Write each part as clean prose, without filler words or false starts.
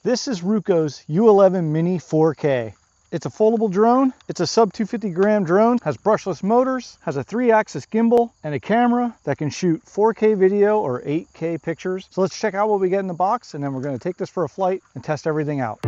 This is Ruko's U11 Mini 4K. It's a foldable drone. It's a sub 250 gram drone, has brushless motors, has a 3-axis gimbal, and a camera that can shoot 4K video or 8K pictures. So let's check out what we get in the box, and then we're gonna take this for a flight and test everything out.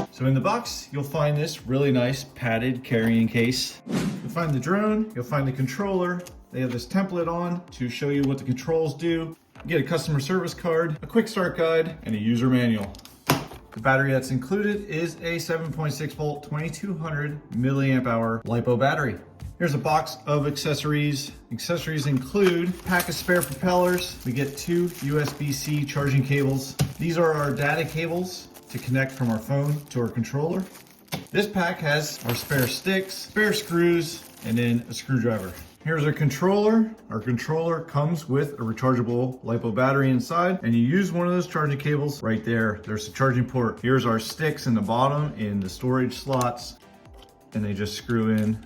So in the box, you'll find this really nice padded carrying case. You'll find the drone, you'll find the controller. They have this template on to show you what the controls do. You get a customer service card, a quick start guide, and a user manual. The battery that's included is a 7.6 volt, 2200 milliamp hour LiPo battery. Here's a box of accessories. Accessories include a pack of spare propellers. We get 2 USB-C charging cables. These are our data cables to connect from our phone to our controller. This pack has our spare sticks, spare screws, and then a screwdriver. Here's our controller. Our controller comes with a rechargeable LiPo battery inside, and you use one of those charging cables right there. There's a charging port. Here's our sticks in the bottom in the storage slots, and they just screw in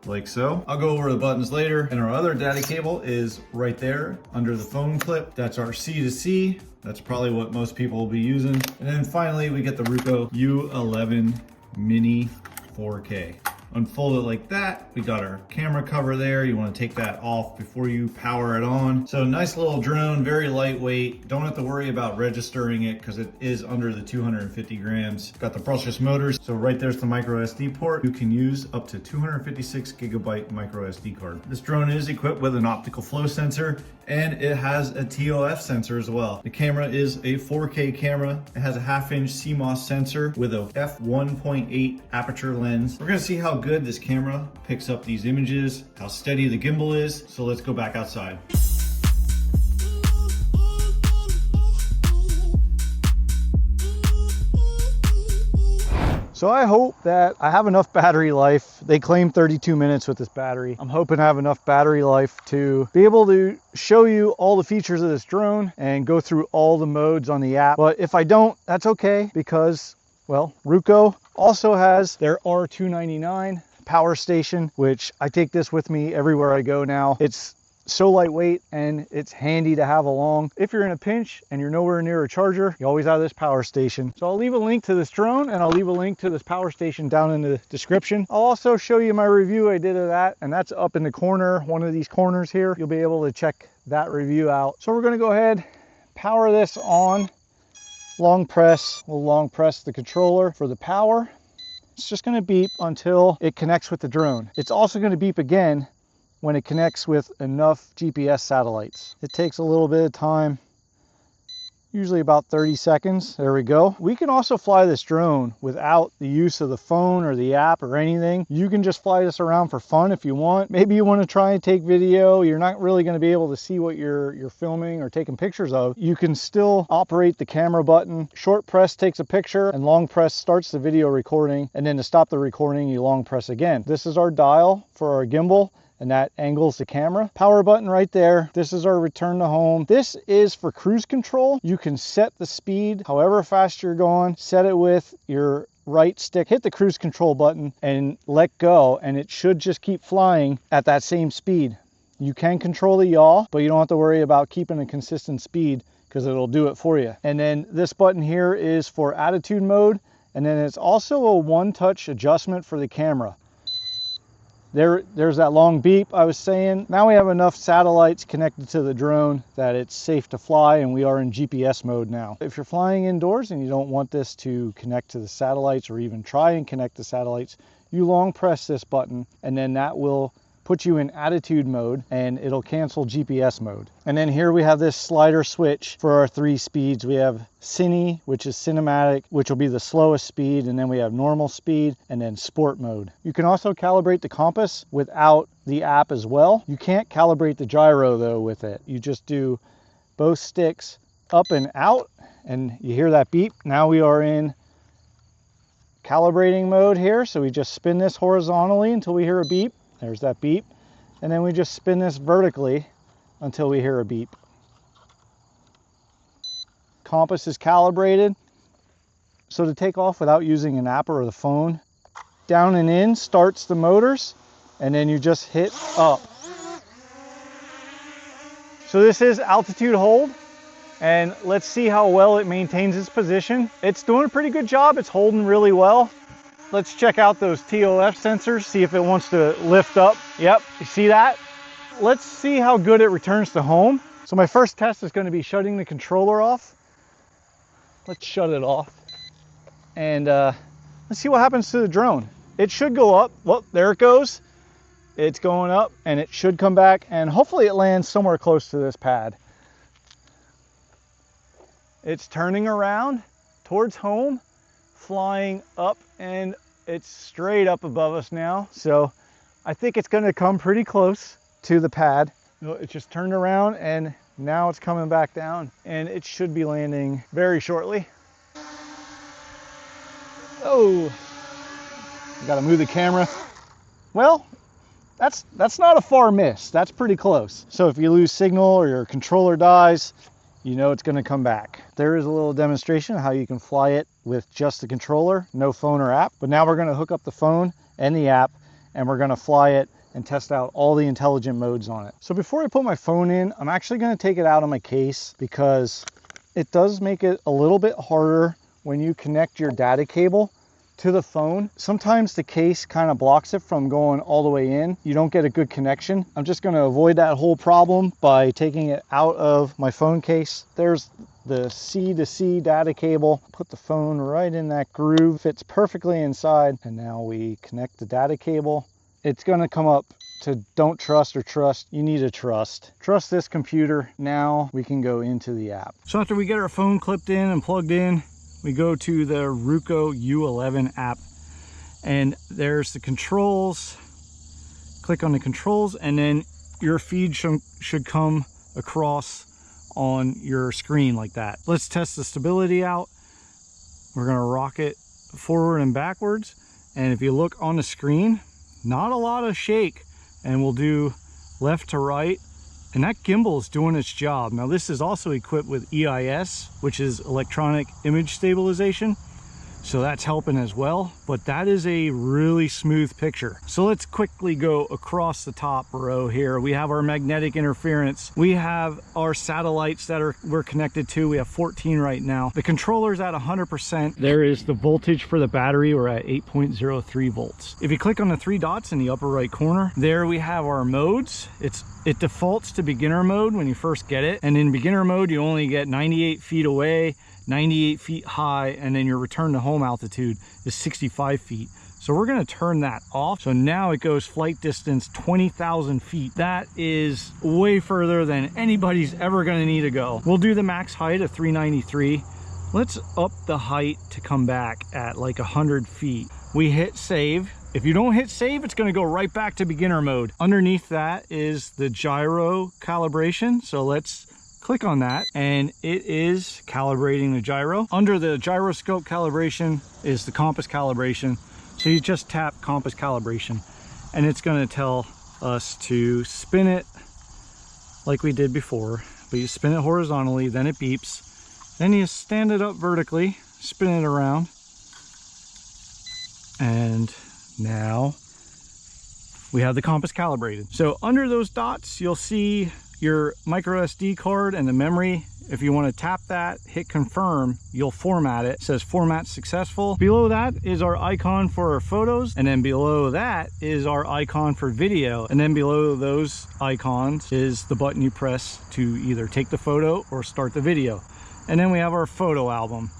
like so. I'll go over the buttons later. And our other data cable is right there under the phone clip. That's our C2C. That's probably what most people will be using. And then finally, we get the Ruko U11 Mini 4K. Unfold it like that. We got our camera cover there. You want to take that off before you power it on. So nice little drone, very lightweight. Don't have to worry about registering it because it is under the 250 grams. Got the brushless motors. So right there's the micro SD port. You can use up to 256 gigabyte micro SD card. This drone is equipped with an optical flow sensor, and it has a TOF sensor as well. The camera is a 4K camera. It has a 1/2-inch CMOS sensor with a f1.8 aperture lens. We're gonna see how good this camera picks up these images, how steady the gimbal is. So let's go back outside. So I hope that I have enough battery life. They claim 32 minutes with this battery. I'm hoping I have enough battery life to be able to show you all the features of this drone and go through all the modes on the app. But if I don't, that's okay, because, well, Ruko also has their R299 Powerstation, which I take this with me everywhere I go now. It's so lightweight and it's handy to have along. If you're in a pinch and you're nowhere near a charger, you always have this Powerstation. So I'll leave a link to this drone and I'll leave a link to this Powerstation down in the description. I'll also show you my review I did of that, and that's up in the corner, one of these corners here. You'll be able to check that review out. So we're gonna go ahead, power this on, long press. We'll long press the controller for the power. It's just gonna beep until it connects with the drone. It's also gonna beep again when it connects with enough GPS satellites. It takes a little bit of time, usually about 30 seconds. There we go. We can also fly this drone without the use of the phone or the app or anything. You can just fly this around for fun if you want. Maybe you want to try and take video. You're not really going to be able to see what you're filming or taking pictures of. You can still operate the camera button. Short press takes a picture and long press starts the video recording. And then to stop the recording, you long press again. This is our dial for our gimbal, and that angles the camera. Power button right there. This is our return to home. This is for cruise control. You can set the speed however fast you're going, set it with your right stick, hit the cruise control button and let go, and it should just keep flying at that same speed. You can control the yaw, but you don't have to worry about keeping a consistent speed because it'll do it for you. And then this button here is for attitude mode, and then it's also a one-touch adjustment for the camera. There's that long beep I was saying. Now we have enough satellites connected to the drone that it's safe to fly, and we are in GPS mode now. If you're flying indoors and you don't want this to connect to the satellites or even try and connect the satellites, you long press this button, and then that will put you in attitude mode and it'll cancel GPS mode. And then here we have this slider switch for our 3 speeds. We have Cine, which is cinematic, which will be the slowest speed, and then we have normal speed, and then sport mode. You can also calibrate the compass without the app as well. You can't calibrate the gyro though with it. You just do both sticks up and out, and you hear that beep. Now we are in calibrating mode here. So we just spin this horizontally until we hear a beep. There's that beep. And then we just spin this vertically until we hear a beep. Compass is calibrated. So to take off without using an app or the phone, down and in starts the motors, and then you just hit up. So this is altitude hold, and let's see how well it maintains its position. It's doing a pretty good job. It's holding really well. Let's check out those TOF sensors, see if it wants to lift up. Yep, you see that? Let's see how good it returns to home. So my first test is going to be shutting the controller off. Let's shut it off. And let's see what happens to the drone. It should go up. Well, there it goes. It's going up, and it should come back, and hopefully it lands somewhere close to this pad. It's turning around towards home, flying up, and it's straight up above us now. So I think it's going to come pretty close to the pad. It just turned around, and now it's coming back down, and it should be landing very shortly. Oh, I got to move the camera. Well, that's not a far miss. That's pretty close. So if you lose signal or your controller dies, you know it's going to come back. There is a little demonstration of how you can fly it with just the controller, no phone or app. But now we're going to hook up the phone and the app, and we're going to fly it and test out all the intelligent modes on it. So before I put my phone in, I'm actually going to take it out of my case, because it does make it a little bit harder when you connect your data cable to the phone. Sometimes the case kind of blocks it from going all the way in. You don't get a good connection. I'm just going to avoid that whole problem by taking it out of my phone case. There's the C to C data cable. Put the phone right in that groove, fits perfectly inside. And now we connect the data cable. It's going to come up to don't trust or trust. You need to trust. Trust this computer. Now we can go into the app. So after we get our phone clipped in and plugged in, we go to the Ruko U11 app, and there's the controls. Click on the controls, and then your feed should come across on your screen like that. Let's test the stability out. We're gonna rock it forward and backwards, and if you look on the screen, not a lot of shake, and we'll do left to right. And that gimbal is doing its job. Now this is also equipped with EIS, which is electronic image stabilization. So that's helping as well, but that is a really smooth picture. So let's quickly go across the top row here. We have our magnetic interference. We have our satellites that we're connected to. We have 14 right now. The controller's at 100%. There is the voltage for the battery. We're at 8.03 volts. If you click on the three dots in the upper right corner, there we have our modes. It defaults to beginner mode when you first get it. And in beginner mode, you only get 98 feet away, 98 feet high, and then your return to home altitude is 65 feet. So we're going to turn that off. So now it goes flight distance 20,000 feet. That is way further than anybody's ever going to need to go. We'll do the max height of 393. Let's up the height to come back at like 100 feet. We hit save. If you don't hit save, it's going to go right back to beginner mode. Underneath that is the gyro calibration. So let's click on that, and it is calibrating the gyro. Under the gyroscope calibration is the compass calibration. So you just tap compass calibration, and it's going to tell us to spin it like we did before. But you spin it horizontally, then it beeps. Then you stand it up vertically, spin it around, and now we have the compass calibrated. So under those dots, you'll see your micro SD card and the memory. If you want to tap that, hit confirm, you'll format it. It says format successful. Below that is our icon for our photos, and then below that is our icon for video, and then below those icons is the button you press to either take the photo or start the video. And then we have our photo album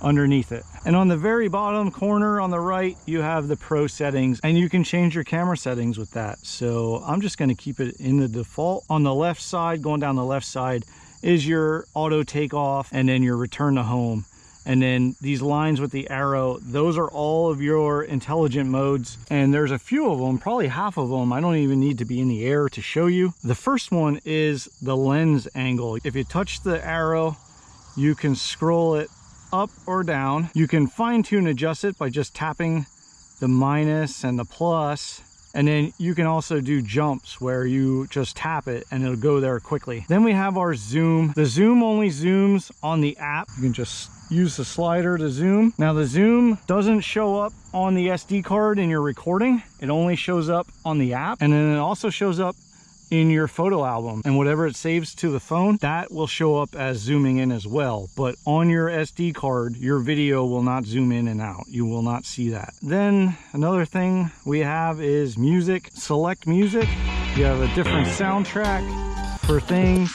underneath it. And on the very bottom corner on the right, you have the pro settings, and you can change your camera settings with that. So I'm just going to keep it in the default. On the left side, going down the left side, is your auto takeoff, and then your return to home. And then these lines with the arrow, those are all of your intelligent modes. And there's a few of them, probably half of them, I don't even need to be in the air to show you. The first one is the lens angle. If you touch the arrow, you can scroll it up or down. You can fine tune adjust it by just tapping the minus and the plus. And then you can also do jumps where you just tap it and it'll go there quickly. Then we have our zoom. The zoom only zooms on the app. You can just use the slider to zoom. Now the zoom doesn't show up on the SD card in your recording. It only shows up on the app. And then it also shows up in your photo album, and whatever it saves to the phone, that will show up as zooming in as well. But on your SD card, your video will not zoom in and out. You will not see that. Then another thing we have is music. Select music. You have a different soundtrack for things,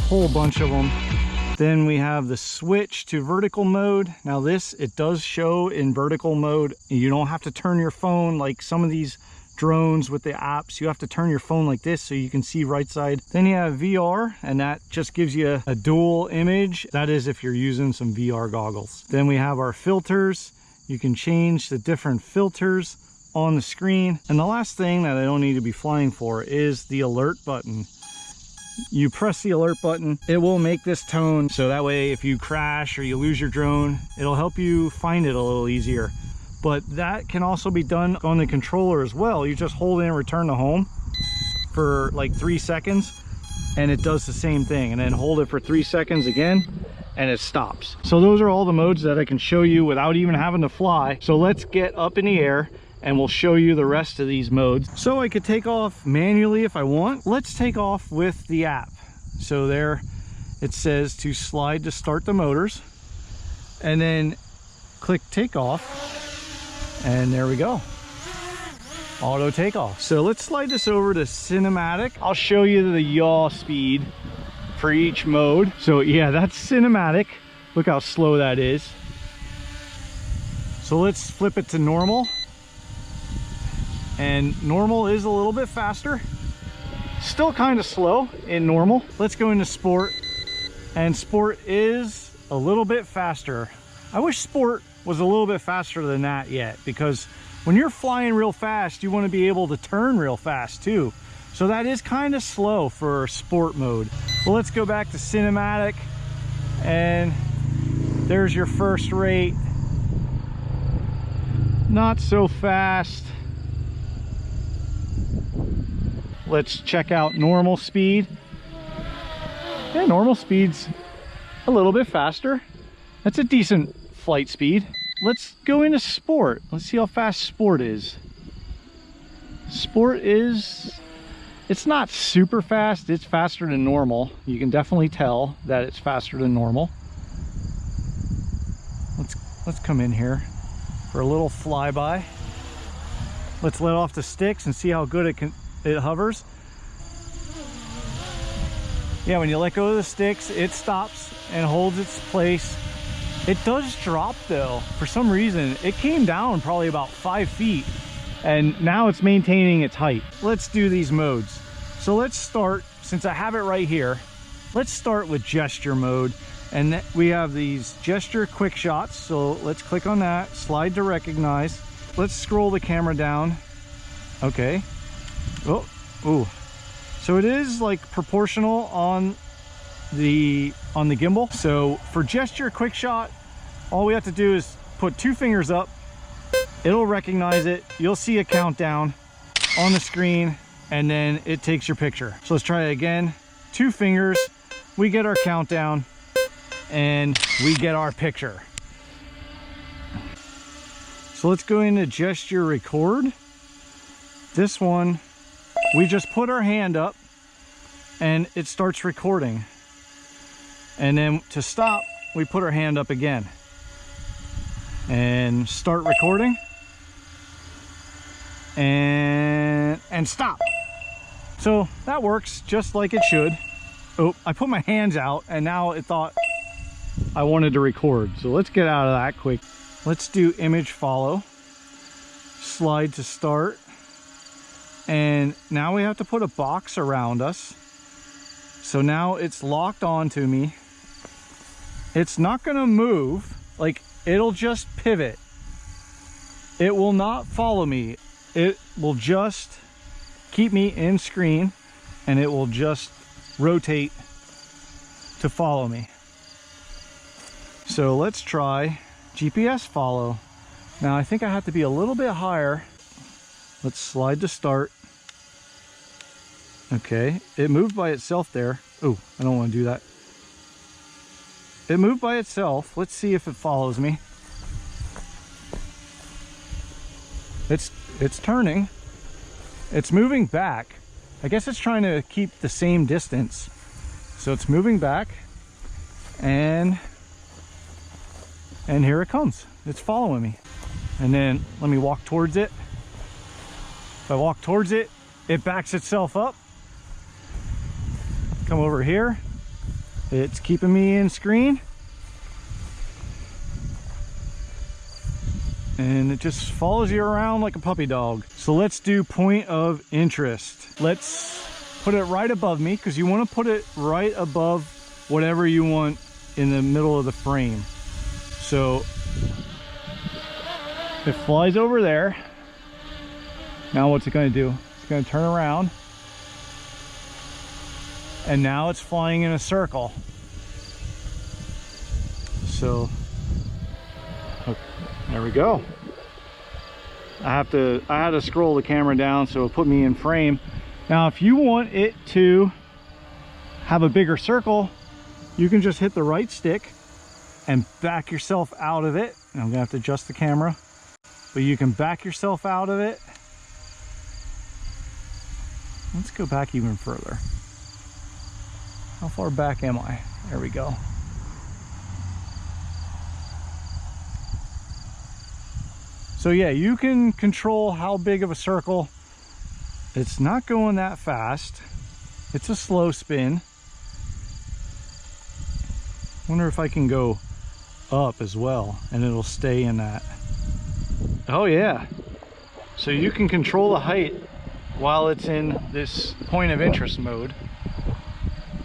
whole bunch of them. Then we have the switch to vertical mode. Now this, it does show in vertical mode. You don't have to turn your phone like some of these drones with the apps. You have to turn your phone like this so you can see right side. Then you have VR, and that just gives you a dual image. That is if you're using some VR goggles. Then we have our filters. You can change the different filters on the screen. And the last thing that I don't need to be flying for is the alert button. You press the alert button, it will make this tone, so that way if you crash or you lose your drone, it'll help you find it a little easier. But that can also be done on the controller as well. You just hold in return to home for like 3 seconds and it does the same thing, and then hold it for 3 seconds again and it stops. So those are all the modes that I can show you without even having to fly. So let's get up in the air and we'll show you the rest of these modes. So I could take off manually if I want. Let's take off with the app. So there it says to slide to start the motors, and then click takeoff, and there we go. Auto takeoff. So let's slide this over to cinematic. I'll show you the yaw speed for each mode. So yeah, that's cinematic. Look how slow that is. So let's flip it to normal. And normal is a little bit faster, still kind of slow in normal. Let's go into sport, and sport is a little bit faster. I wish sport was a little bit faster than that yet, because when you're flying real fast, you want to be able to turn real fast too. So that is kind of slow for sport mode. Well, let's go back to cinematic, and there's your first rate. Not so fast. Let's check out normal speed. Yeah, normal speed's a little bit faster. That's a decent flight speed. Let's go into sport. Let's see how fast sport is. Sport is, it's not super fast. It's faster than normal. You can definitely tell that it's faster than normal. Let's come in here for a little flyby. Let's let off the sticks and see how good it hovers. Yeah, when you let go of the sticks, it stops and holds its place. It does drop though. For some reason, it came down probably about 5 feet, and now it's maintaining its height. Let's do these modes. So let's start, since I have it right here, let's start with gesture mode. And we have these gesture quick shots. So let's click on that, slide to recognize. Let's scroll the camera down. Okay. Oh, ooh. So it is like proportional on the gimbal. So for gesture quick shot, all we have to do is put 2 fingers up. It'll recognize it. You'll see a countdown on the screen, and then it takes your picture. So let's try it again. 2 fingers, we get our countdown, and we get our picture. So let's go into gesture record. This one, we just put our hand up and it starts recording. And then to stop, we put our hand up again and start recording, and stop. So that works just like it should. Oh, I put my hands out and now it thought I wanted to record. So let's get out of that quick. Let's do image follow, slide to start. And now we have to put a box around us. So now it's locked onto me. It's not gonna move, like it'll just pivot. It will not follow me. It will just keep me in screen, and it will just rotate to follow me. So let's try GPS follow. Now I think I have to be a little bit higher. Let's slide to start. Okay, it moved by itself there. Oh, I don't want to do that. It moved by itself. Let's see if it follows me. It's turning. It's moving back. I guess it's trying to keep the same distance. So it's moving back, and here it comes. It's following me. And then let me walk towards it. If I walk towards it, it backs itself up. Come over here. It's keeping me in screen. And it just follows you around like a puppy dog. So let's do point of interest. Let's put it right above me, because you want to put it right above whatever you want in the middle of the frame. So it flies over there. Now what's it going to do? It's going to turn around. And now it's flying in a circle. So there we go. I had to scroll the camera down so it put me in frame. Now if you want it to have a bigger circle, you can just hit the right stick and back yourself out of it. And I'm gonna have to adjust the camera, but you can back yourself out of it. Let's go back even further. How far back am I? There we go. So yeah, you can control how big of a circle. It's not going that fast. It's a slow spin. Wonder if I can go up as well and it'll stay in that. Oh yeah. So you can control the height while it's in this point of interest mode.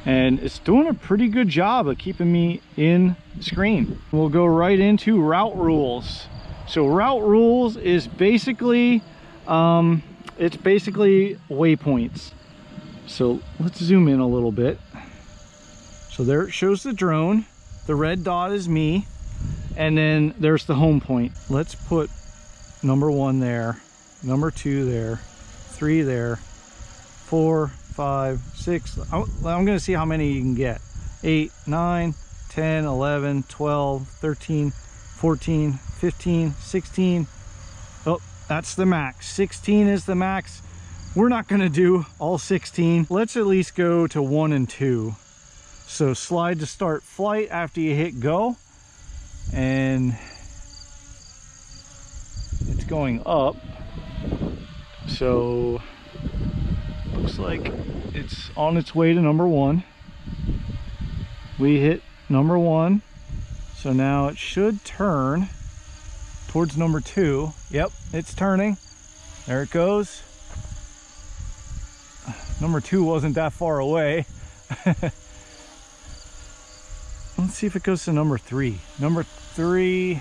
And it's doing a pretty good job of keeping me in screen. We'll go right into route rules. So route rules is basically, it's basically waypoints. So let's zoom in a little bit. So there it shows the drone. The red dot is me. And then there's the home point. Let's put number 1 there, number 2 there, 3 there, 4, 5, 6. I'm gonna see how many you can get. 8, 9, 10, 11, 12, 13, 14, 15, 16. Oh, that's the max. 16 is the max. We're not gonna do all 16. Let's at least go to 1 and 2. So slide to start flight after you hit go. And it's going up. So looks like it's on its way to number 1. We hit number 1. So now it should turn towards number 2. Yep, it's turning. There it goes. Number 2 wasn't that far away. Let's see if it goes to number 3. Number 3.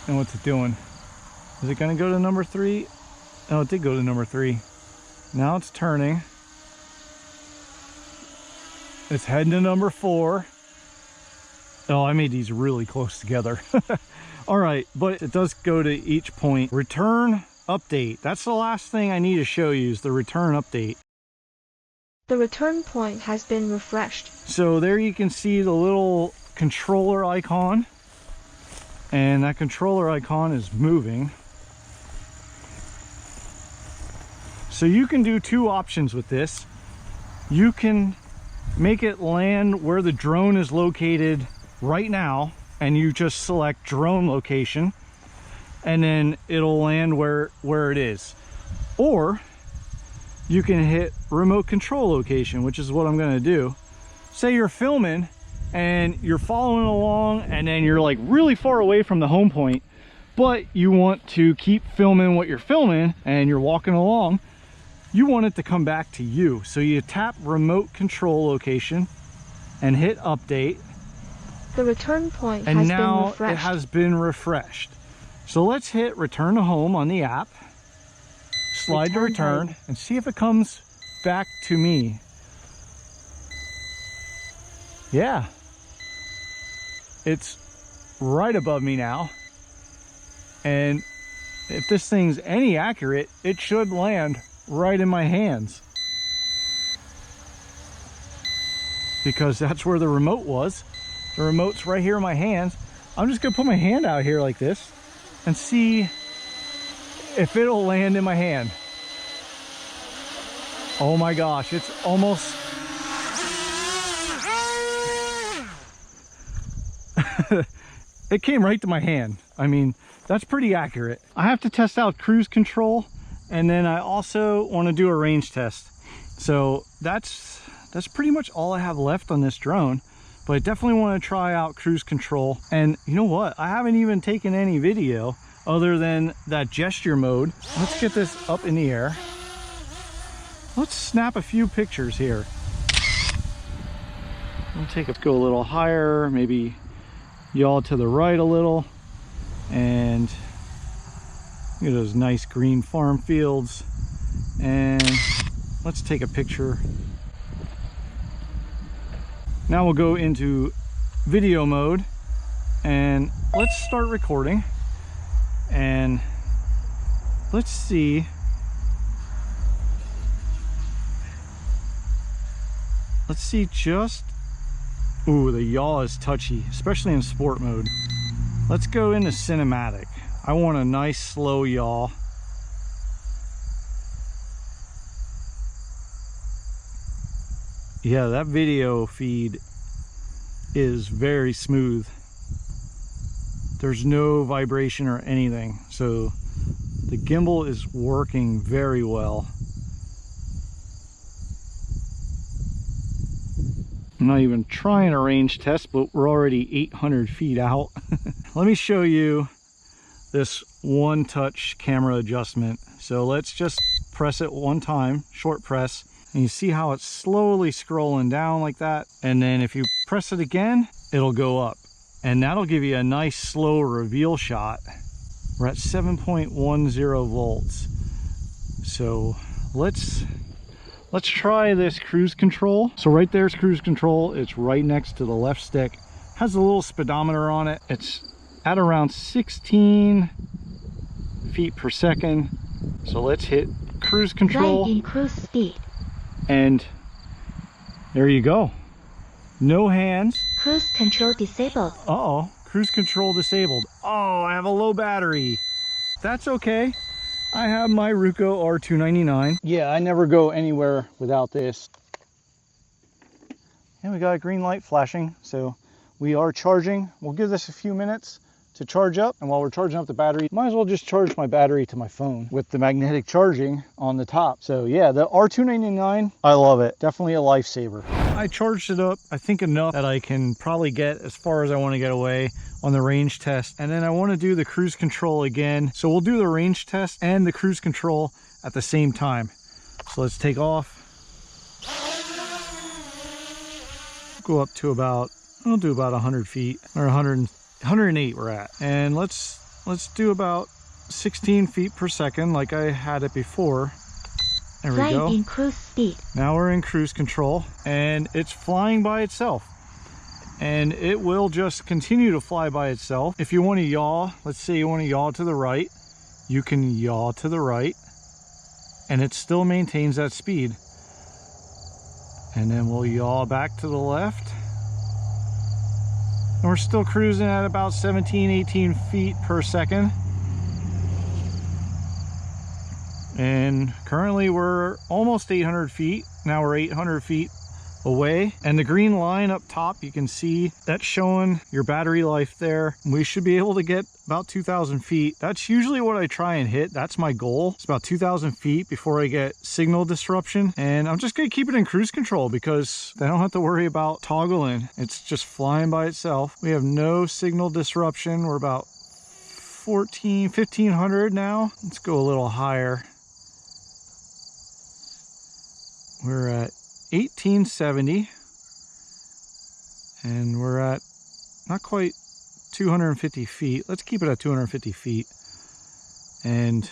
And what's it doing? Is it going to go to number 3? Oh, it did go to number 3. Now it's turning. It's heading to number 4. Oh, I made these really close together. All right, but it does go to each point. Return update. That's the last thing I need to show you, is the return update. The return point has been refreshed. So there you can see the little controller icon. And that controller icon is moving. So you can do 2 options with this. You can make it land where the drone is located right now, and you just select drone location, and then it'll land where it is. Or you can hit remote control location, which is what I'm going to do. Say you're filming and you're following along, and then you're like really far away from the home point, but you want to keep filming what you're filming and you're walking along. You want it to come back to you. So you tap remote control location and hit update. The return point and has now been refreshed. it has been refreshed. So let's hit return to home on the app. Slide to return and see if it comes back to me. Yeah. It's right above me now. And if this thing's any accurate, it should land right in my hands, because that's where the remote was. The remote's right here in my hands. I'm just gonna put my hand out here like this and see if it'll land in my hand. Oh my gosh, it's almost... It came right to my hand. I mean, that's pretty accurate. I have to test out cruise control, and then I also want to do a range test. So that's pretty much all I have left on this drone, but I definitely want to try out cruise control. And you know what? I haven't even taken any video other than that gesture mode. Let's get this up in the air. Let's snap a few pictures here. Let's go a little higher, maybe yaw to the right a little, and look at those nice green farm fields. And let's take a picture. Now we'll go into video mode and let's start recording, and let's see. Let's see just... Ooh, the yaw is touchy, especially in sport mode. Let's go into cinematic. I want a nice slow yaw. Yeah, that video feed is very smooth. There's no vibration or anything, so the gimbal is working very well. I'm not even trying a range test, but we're already 800 feet out. Let me show you this one touch camera adjustment. So let's just press it one time, short press, and you see how it's slowly scrolling down like that. And then if you press it again, it'll go up, and that'll give you a nice slow reveal shot. We're at 7.10 volts. So let's try this cruise control. So right there's cruise control. It's right next to the left stick. Has a little speedometer on it. It's at around 16 feet per second. So let's hit cruise control. Right in cruise speed. And there you go. No hands. Cruise control disabled. Uh-oh, cruise control disabled. Oh, I have a low battery. That's okay. I have my Ruko R299. Yeah, I never go anywhere without this. And we got a green light flashing, so we are charging. We'll give this a few minutes to charge up, and while we're charging up the battery, might as well just charge my battery to my phone with the magnetic charging on the top. So yeah, the R299, I love it. Definitely a lifesaver. I charged it up, I think enough that I can probably get as far as I want to get away on the range test. And then I want to do the cruise control again. So we'll do the range test and the cruise control at the same time. So let's take off. Go up to about, we'll do about 100 feet or 108 we're at. And let's do about 16 feet per second like I had it before. There we go. In cruise speed. Now we're in cruise control, and it's flying by itself. And it will just continue to fly by itself. If you want to yaw, let's say you want to yaw to the right, you can yaw to the right, and it still maintains that speed. And then we'll yaw back to the left. And we're still cruising at about 17, 18 feet per second. And currently we're almost 800 feet. Now we're 800 feet away. And the green line up top, you can see that's showing your battery life there. We should be able to get about 2,000 feet. That's usually what I try and hit. That's my goal. It's about 2,000 feet before I get signal disruption. And I'm just gonna keep it in cruise control because I don't have to worry about toggling. It's just flying by itself. We have no signal disruption. We're about 1,500 now. Let's go a little higher. We're at 1870, and we're at not quite 250 feet. Let's keep it at 250 feet. And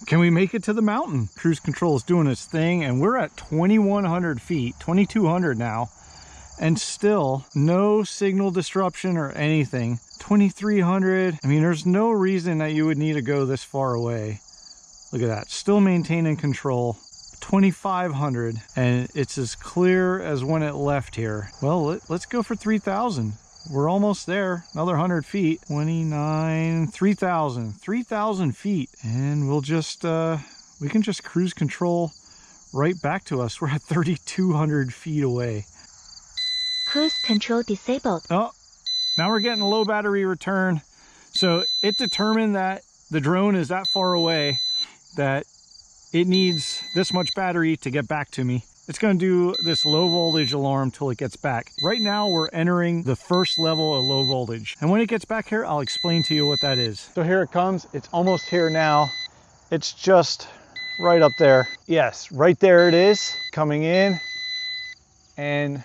can we make it to the mountain? Cruise control is doing its thing, and we're at 2,100 feet, 2,200 now, and still no signal disruption or anything. 2,300. I mean, there's no reason that you would need to go this far away. Look at that, still maintaining control. 2,500, and it's as clear as when it left here. Well, let's go for 3,000. We're almost there. Another 100 feet. 29, 3,000 feet, and we'll just we can just cruise control right back to us. We're at 3,200 feet away. Cruise control disabled. Oh, now we're getting a low battery return. So it determined that the drone is that far away that it needs this much battery to get back to me. It's going to do this low voltage alarm till it gets back. Right now we're entering the first level of low voltage. And when it gets back here, I'll explain to you what that is. So here it comes. It's almost here now. It's just right up there. Yes, right there it is, coming in. And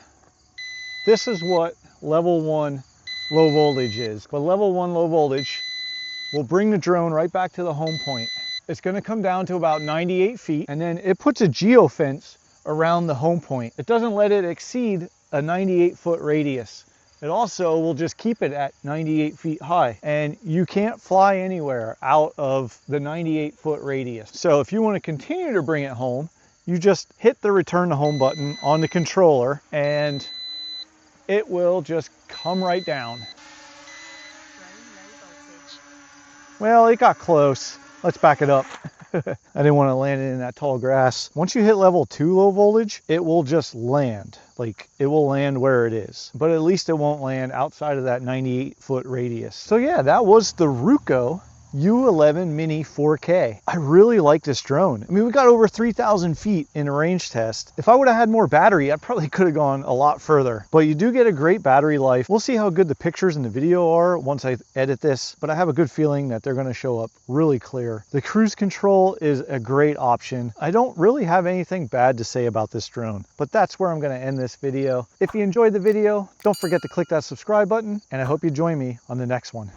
this is what level 1 low voltage is. But level 1 low voltage will bring the drone right back to the home point. It's going to come down to about 98 feet, and then it puts a geofence around the home point. It doesn't let it exceed a 98-foot radius. It also will just keep it at 98 feet high, and you can't fly anywhere out of the 98-foot radius. So if you want to continue to bring it home, you just hit the return to home button on the controller and it will just come right down. Well, it got close. Let's back it up. I didn't want to land it in that tall grass. Once you hit level 2 low voltage, it will just land. Like, it will land where it is. But at least it won't land outside of that 98-foot radius. So yeah, that was the Ruko U11 Mini 4K. I really like this drone. I mean, we got over 3,000 feet in a range test. If I would have had more battery, I probably could have gone a lot further. But you do get a great battery life. We'll see how good the pictures and the video are once I edit this, but I have a good feeling that they're going to show up really clear. The cruise control is a great option. I don't really have anything bad to say about this drone, but that's where I'm going to end this video. If you enjoyed the video, don't forget to click that subscribe button, and I hope you join me on the next one.